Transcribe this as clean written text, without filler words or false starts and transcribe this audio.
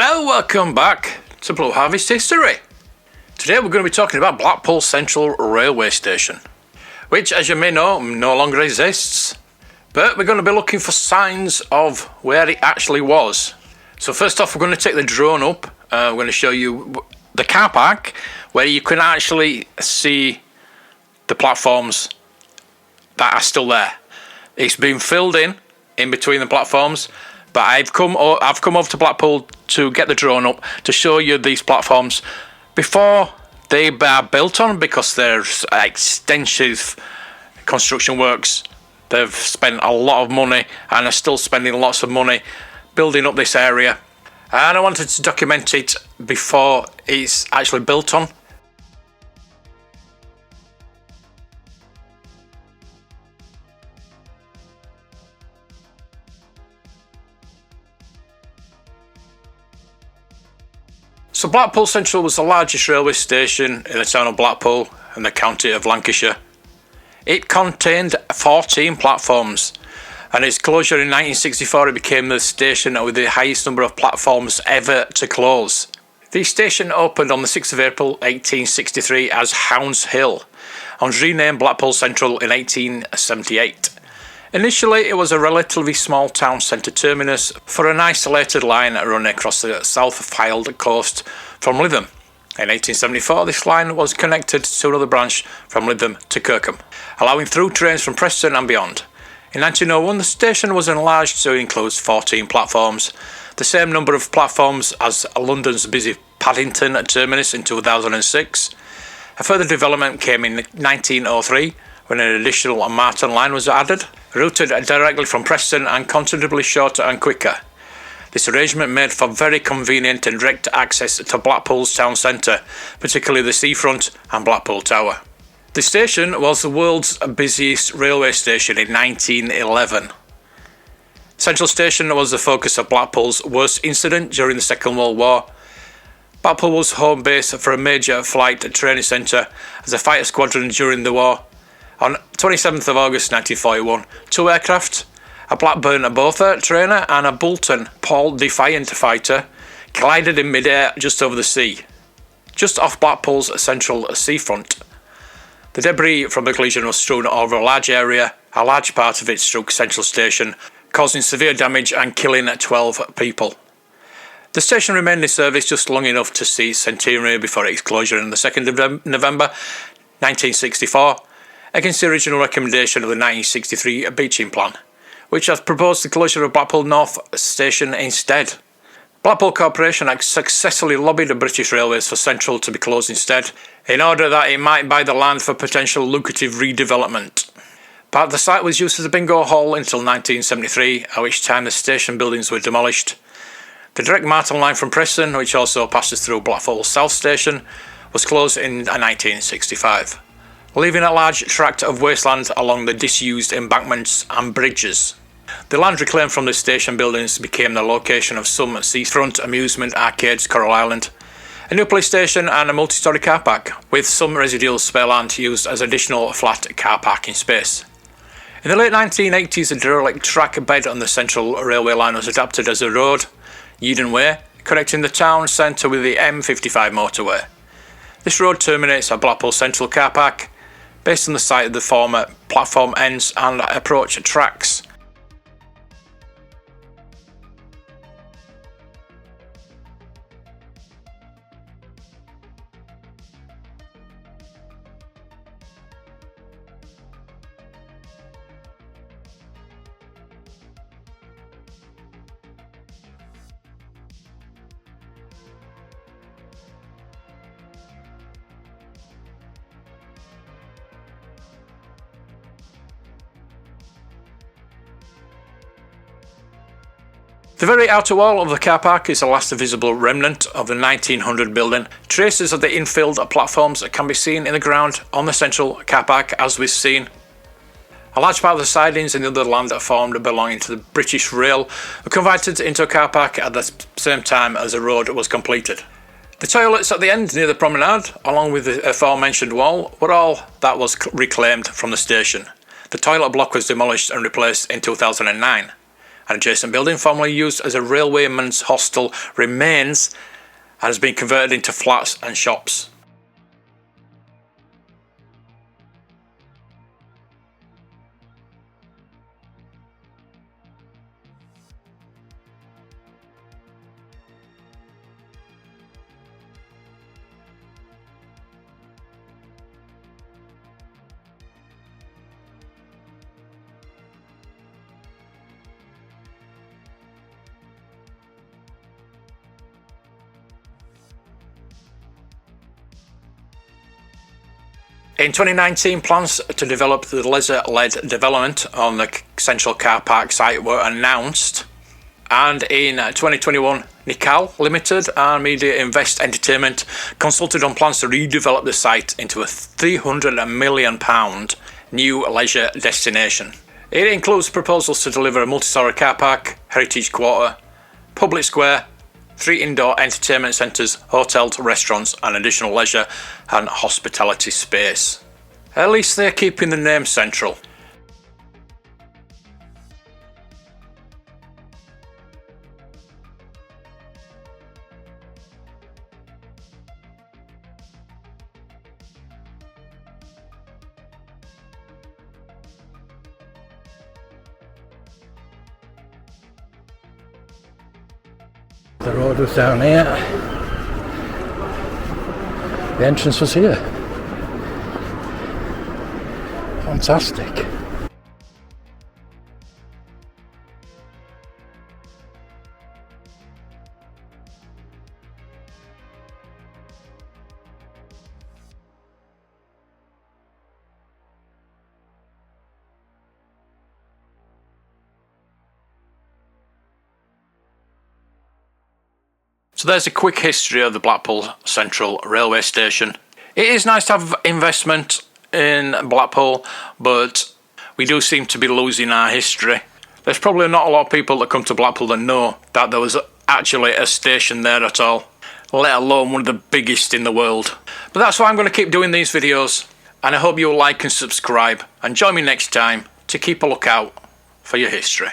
Hello, welcome back to Blue Harvest History. Today we're going to be talking about Blackpool Central Railway Station, which, as you may know, no longer exists. But we're going to be looking for signs of where it actually was. So first off, we're going to take the drone up. We're going to show you the car park where you can actually see the platforms that are still there. It's been filled in between the platforms, but I've come over to Blackpool to get the drone up to show you these platforms before they are built on, because there's extensive construction works. They've spent a lot of money and are still spending lots of money building up this area, and I wanted to document it before it's actually built on. So Blackpool Central was the largest railway station in the town of Blackpool in the county of Lancashire. It contained 14 platforms, and its closure in 1964 it became the station with the highest number of platforms ever to close. The station opened on the 6th of April 1863 as Hounds Hill and was renamed Blackpool Central in 1878. Initially, it was a relatively small town centre terminus for an isolated line running across the South Fylde coast from Lytham. In 1874, this line was connected to another branch from Lytham to Kirkham, allowing through trains from Preston and beyond. In 1901, the station was enlarged to include 14 platforms, the same number of platforms as London's busy Paddington terminus in 2006. A further development came in 1903 when an additional Marton line was added, routed directly from Preston and considerably shorter and quicker. This arrangement made for very convenient and direct access to Blackpool's town centre, particularly the seafront and Blackpool Tower. The station was the world's busiest railway station in 1911. Central Station was the focus of Blackpool's worst incident during the Second World War. Blackpool was home base for a major flight training centre as a fighter squadron during the war. On 27th of August 1941, two aircraft, a Blackburn Botha trainer and a Bolton Paul Defiant fighter, collided in mid-air just over the sea, just off Blackpool's central seafront. The debris from the collision was strewn over a large area. A large part of it struck Central Station, causing severe damage and killing 12 people. The station remained in service just long enough to see centenary before its closure on the 2nd of November 1964, against the original recommendation of the 1963 Beeching Plan, which has proposed the closure of Blackpool North Station instead. Blackpool Corporation had successfully lobbied the British Railways for Central to be closed instead, in order that it might buy the land for potential lucrative redevelopment. Part of the site was used as a bingo hall until 1973, at which time the station buildings were demolished. The direct Marton line from Preston, which also passes through Blackpool South Station, was closed in 1965. Leaving a large tract of wasteland along the disused embankments and bridges. The land reclaimed from the station buildings became the location of some seafront amusement arcades, Coral Island, a new police station and a multi-storey car park, with some residual spare land used as additional flat car parking space. In the late 1980s, a derelict track bed on the Central Railway line was adapted as a road, Eden Way, connecting the town centre with the M55 motorway. This road terminates at Blackpool Central car park, based on the site of the former platform ends and approach tracks. The very outer wall of the car park is the last visible remnant of the 1900 building. Traces of the infilled platforms can be seen in the ground on the central car park, as we've seen. A large part of the sidings in the other land that formed belonging to the British Rail were converted into a car park at the same time as the road was completed. The toilets at the end near the promenade, along with the aforementioned wall, were all that was reclaimed from the station. The toilet block was demolished and replaced in 2009. An adjacent building formerly used as a railwayman's hostel remains and has been converted into flats and shops. In 2019, plans to develop the leisure-led development on the central car park site were announced, and in 2021, Nikal Limited and Media Invest Entertainment consulted on plans to redevelop the site into a £300 million new leisure destination. It includes proposals to deliver a multi-storey car park, heritage quarter, public square, 3 indoor entertainment centres, hotels, restaurants and additional leisure and hospitality space. At least they're keeping the name central. The road was down here. The entrance was here. Fantastic. So there's a quick history of the Blackpool Central Railway Station. It is nice to have investment in Blackpool, but we do seem to be losing our history. There's probably not a lot of people that come to Blackpool that know that there was actually a station there at all, let alone one of the biggest in the world. But that's why I'm going to keep doing these videos, and I hope you'll like and subscribe, and join me next time to keep a lookout for your history.